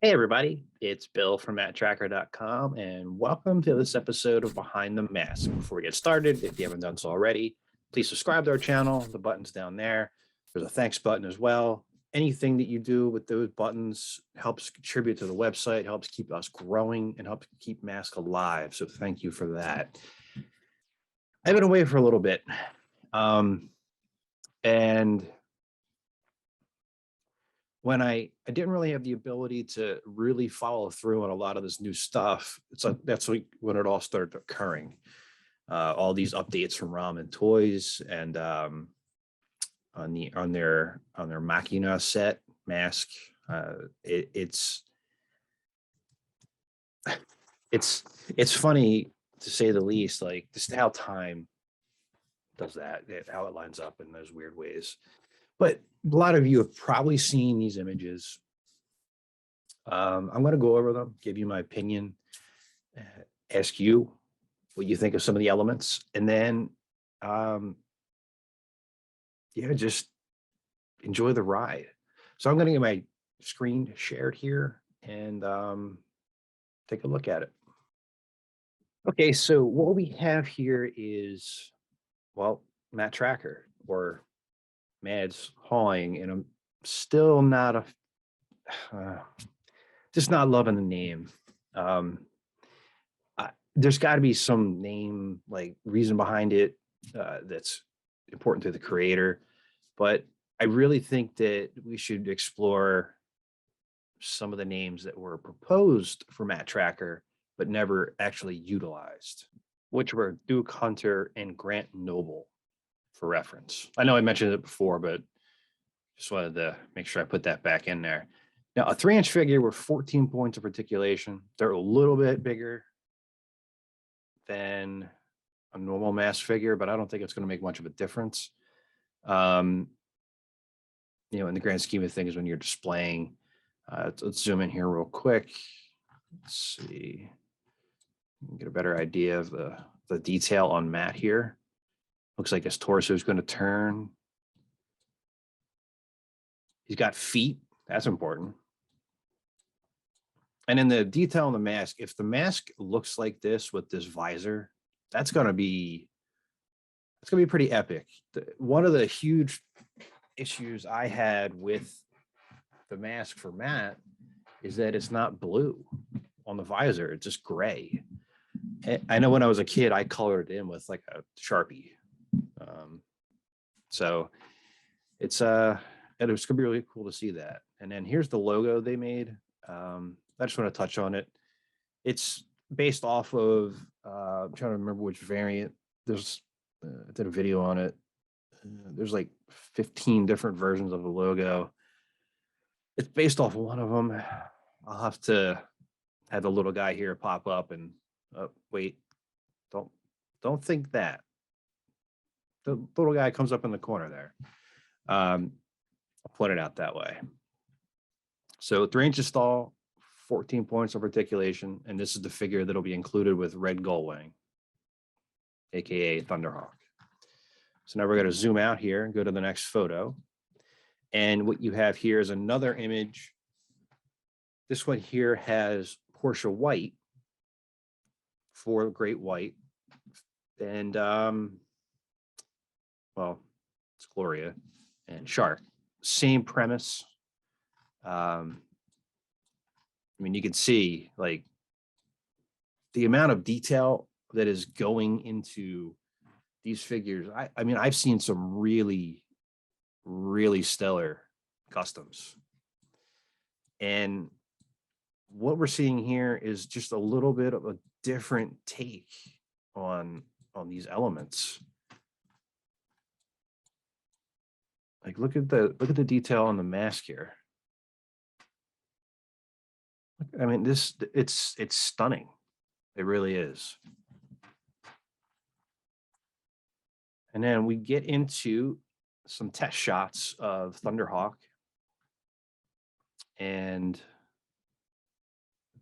Hey everybody, it's Bill from Matt-Trakker.com and welcome to this episode of Behind the Mask. Before we get started, if you haven't done so already, please subscribe to our channel. The button's down there. There's a thanks button as well. Anything that you do with those buttons helps contribute to the website, helps keep us growing, and helps keep M.a.s.k alive. So thank you for that. I've been away for a little bit. And when I didn't really have the ability to really follow through on a lot of this new stuff, that's when it all started occurring. All these updates from Ramen Toys and on their Machina set mask. It's funny to say the least. Like just how time does that, how it lines up in those weird ways. But a lot of you have probably seen these images. I'm going to go over them, give you my opinion, ask you what you think of some of the elements, and then, just enjoy the ride. So I'm going to get my screen shared here and take a look at it. Okay, so what we have here is, well, Matt-Trakker or Mads Hauling, and I'm still not just not loving the name. There's got to be some name, like reason behind it that's important to the creator, but I really think that we should explore some of the names that were proposed for Matt-Trakker but never actually utilized, which were Duke Hunter and Grant Noble, for reference. I know I mentioned it before, but just wanted to make sure I put that back in there. Now, a 3-inch figure with 14 points of articulation. They're a little bit bigger than a normal M.a.s.k figure, but I don't think it's going to make much of a difference. In the grand scheme of things, when you're displaying, let's zoom in here real quick. Let's see, get a better idea of the detail on Matt here. Looks like his torso is going to turn. He's got feet. That's important. And in the detail on the mask, if the mask looks like this with this visor, that's going to be pretty epic. One of the huge issues I had with the mask for Matt is that it's not blue on the visor. It's just gray. I know when I was a kid, I colored it in with like a Sharpie. So it's going to be really cool to see that. And then here's the logo they made. I just want to touch on it. It's based off of, I'm trying to remember which variant. There's, I did a video on it. There's like 15 different versions of the logo. It's based off of one of them. I'll have to have the little guy here pop up and, wait, don't think that. The little guy comes up in the corner there. I'll point it out that way. So 3 inches tall, 14 points of articulation, and this is the figure that'll be included with Red Gullwing, aka Thunderhawk. So now we're going to zoom out here and go to the next photo. And what you have here is another image. This one here has Portia White for Great White. And, well, it's Gloria and Shark. Same premise. I mean, you can see like the amount of detail that is going into these figures. I mean, I've seen some really, really stellar customs. And what we're seeing here is just a little bit of a different take on these elements. Like look at the detail on the mask here. I mean, it's stunning. It really is. And then we get into some test shots of Thunderhawk. And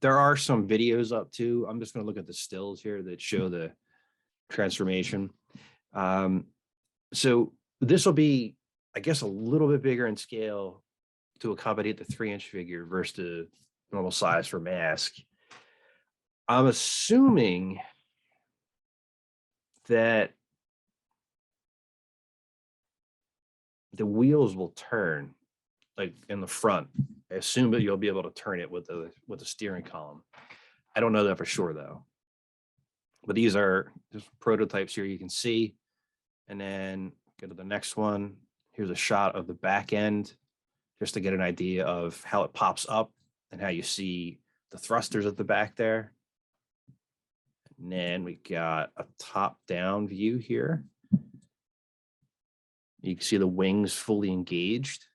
there are some videos up too. I'm just going to look at the stills here that show the transformation. So this will be, I guess, a little bit bigger in scale to accommodate the 3-inch figure versus normal size for m.a.s.k. I'm assuming that the wheels will turn like in the front. I assume that you'll be able to turn it with the steering column. I don't know that for sure though. But these are just prototypes here you can see. And then go to the next one. Here's a shot of the back end just to get an idea of how it pops up and how you see the thrusters at the back there. And then we got a top-down view here. You can see the wings fully engaged.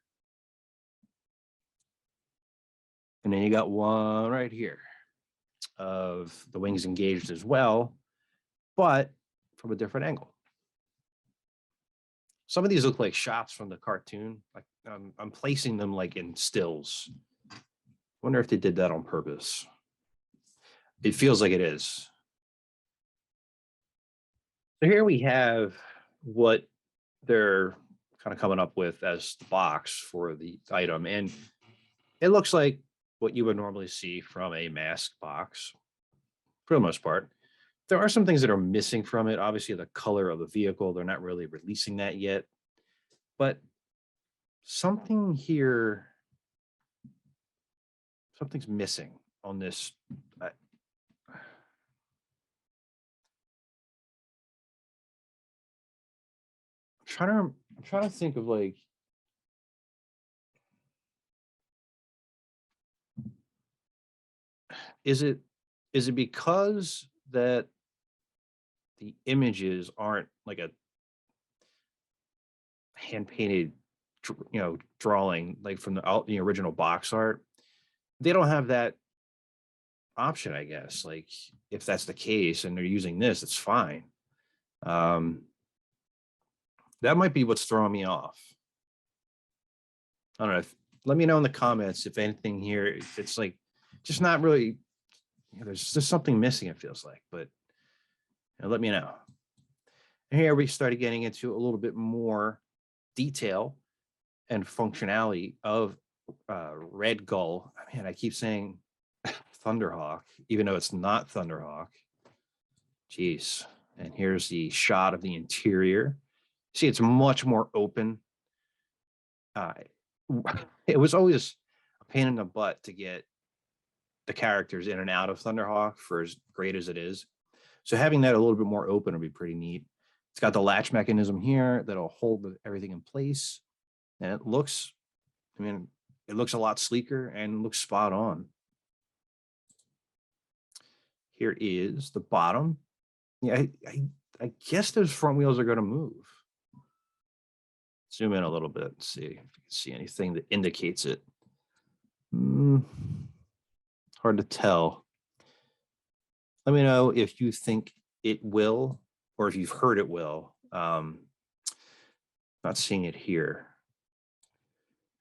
And then you got one right here of the wings engaged as well, but from a different angle. Some of these look like shots from the cartoon. Like I'm placing them like in stills. Wonder if they did that on purpose. It feels like it is. So here we have what they're kind of coming up with as the box for the item. And it looks like what you would normally see from a m.a.s.k box for the most part. There are some things that are missing from it. Obviously, the color of the vehicle, they're not really releasing that yet. But something here, something's missing on this. I'm trying to think of like, is it because that the images aren't like a hand painted, drawing like from the original box art? They don't have that option, I guess. Like if that's the case and they're using this, it's fine. That might be what's throwing me off. I don't know. Let me know in the comments if anything here, if it's like just not really, there's just something missing, it feels like, but let me know. And here we started getting into a little bit more detail and functionality of Red Gull. I mean, I keep saying Thunderhawk, even though it's not Thunderhawk. Jeez. And here's the shot of the interior. See, it's much more open. It was always a pain in the butt to get the characters in and out of Thunderhawk for as great as it is. So having that a little bit more open would be pretty neat. It's got the latch mechanism here that'll hold everything in place. And it looks, it looks a lot sleeker and looks spot on. Here is the bottom. Yeah, I guess those front wheels are going to move. Zoom in a little bit, see if you can see anything that indicates it. Hard to tell. Let me know if you think it will, or if you've heard it will. Not seeing it here.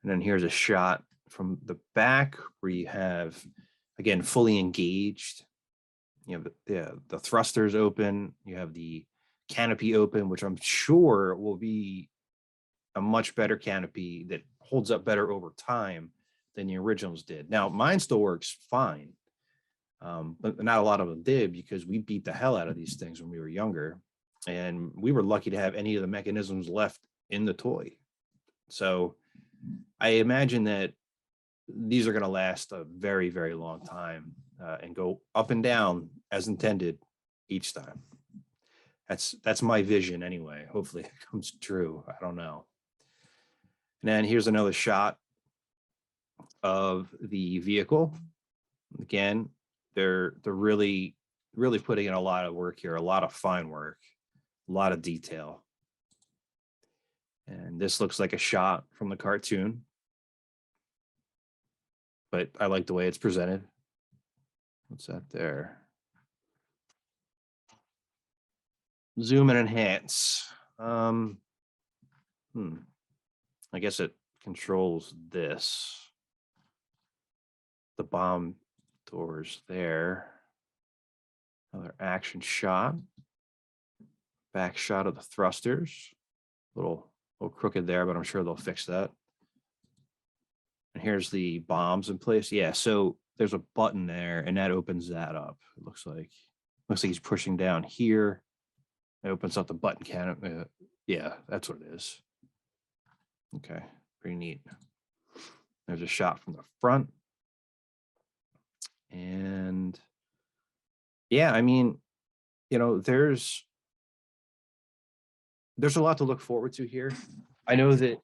And then here's a shot from the back where you have, again, fully engaged. You have the thrusters open. You have the canopy open, which I'm sure will be a much better canopy that holds up better over time than the originals did. Now, mine still works fine, but not a lot of them did because we beat the hell out of these things when we were younger. And we were lucky to have any of the mechanisms left in the toy. So I imagine that these are going to last a very, very long time and go up and down as intended each time. That's my vision anyway. Hopefully it comes true. I don't know. And then here's another shot of the vehicle. Again, they're really putting in a lot of work here, a lot of fine work, a lot of detail. And this looks like a shot from the cartoon, but I like the way it's presented. What's that there? Zoom and enhance. I guess it controls this. The bomb doors there. Another action shot. Back shot of the thrusters. A little crooked there, but I'm sure they'll fix that. And here's the bombs in place. Yeah, so there's a button there, and that opens that up. It looks like he's pushing down here. It opens up the button can. Yeah, that's what it is. Okay, pretty neat. There's a shot from the front. And yeah, I mean, you know, there's a lot to look forward to here. I know that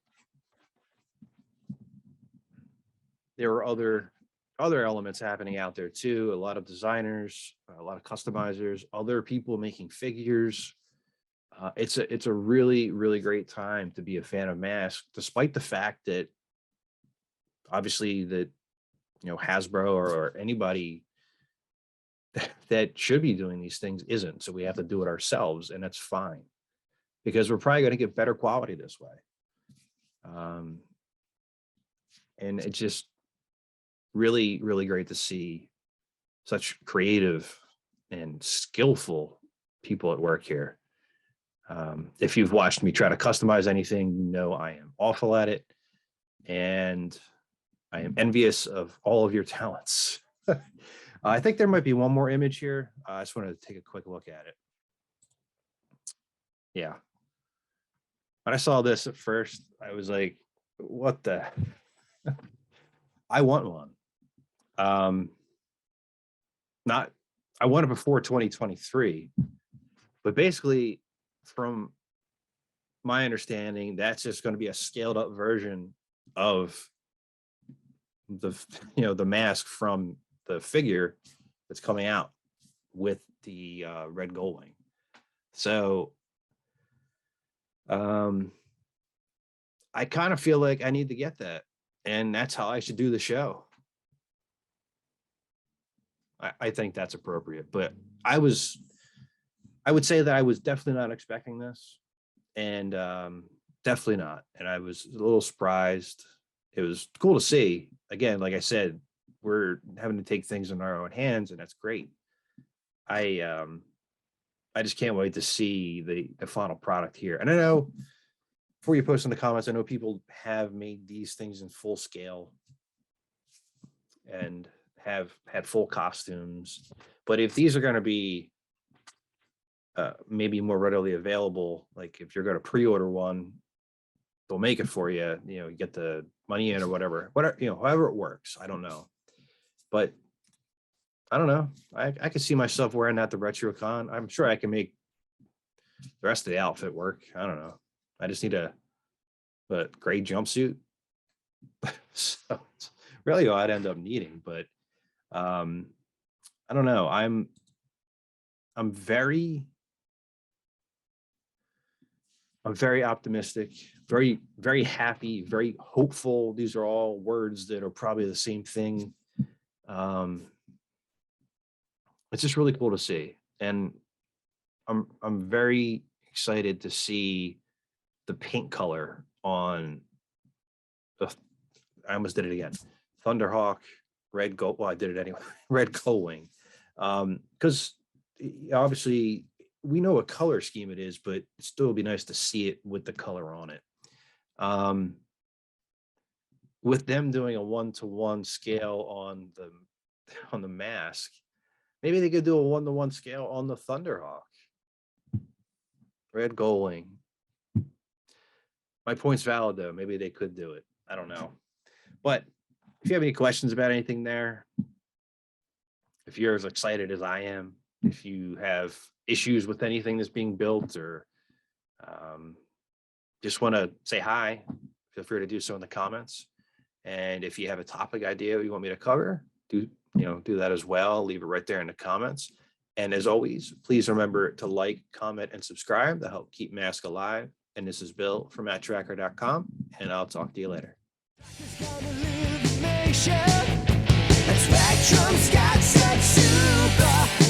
there are other elements happening out there too. A lot of designers, a lot of customizers, other people making figures. It's a really, really great time to be a fan of M.a.s.k, despite the fact that obviously that, you know, Hasbro or anybody that should be doing these things isn't. So we have to do it ourselves, and that's fine, because we're probably going to get better quality this way. And it's just really, really great to see such creative and skillful people at work here. If you've watched me try to customize anything, you know I am awful at it, and I am envious of all of your talents. I think there might be one more image here. I just wanted to take a quick look at it. Yeah. When I saw this at first, I was like, what the? I want one. I want it before 2023, but basically, from my understanding, that's just going to be a scaled up version of the, you know, the mask from the figure that's coming out with the red gold wing. So I kind of feel like I need to get that, and that's how I should do the show. I think that's appropriate, but I would say that I was definitely not expecting this, and definitely not. And I was a little surprised. It was cool to see. Again, like I said, we're having to take things in our own hands, and that's great. I just can't wait to see the final product here. And I know, before you post in the comments, I know people have made these things in full scale and have had full costumes, but if these are going to be maybe more readily available, like if you're going to pre-order one, they'll make it for you, you know, you get the money in or whatever, you know, however it works. I don't know, but I don't know. I could see myself wearing that to RetroCon. I'm sure I can make the rest of the outfit work. I don't know. I just need a gray jumpsuit. So it's really all I'd end up needing, but I don't know. I'm very optimistic, very, very happy, very hopeful. These are all words that are probably the same thing. It's just really cool to see, and I'm very excited to see the paint color on the, I almost did it again, Thunderhawk red gold. Well, I did it anyway. Red gold wing, because obviously we know what color scheme it is, but it still would be nice to see it with the color on it. With them doing a 1-to-1 scale on the M.a.s.k, maybe they could do a 1-to-1 scale on the Thunderhawk red gold wing. My point's valid though. Maybe they could do it. I don't know. But if you have any questions about anything there, if you're as excited as I am, if you have issues with anything that's being built, or just want to say hi, feel free to do so in the comments. And if you have a topic idea you want me to cover, do that as well. Leave it right there in the comments. And as always, please remember to like, comment, and subscribe to help keep M.a.s.k alive. And this is Bill from Matt-Trakker.com, and I'll talk to you later. Spectrum's got such super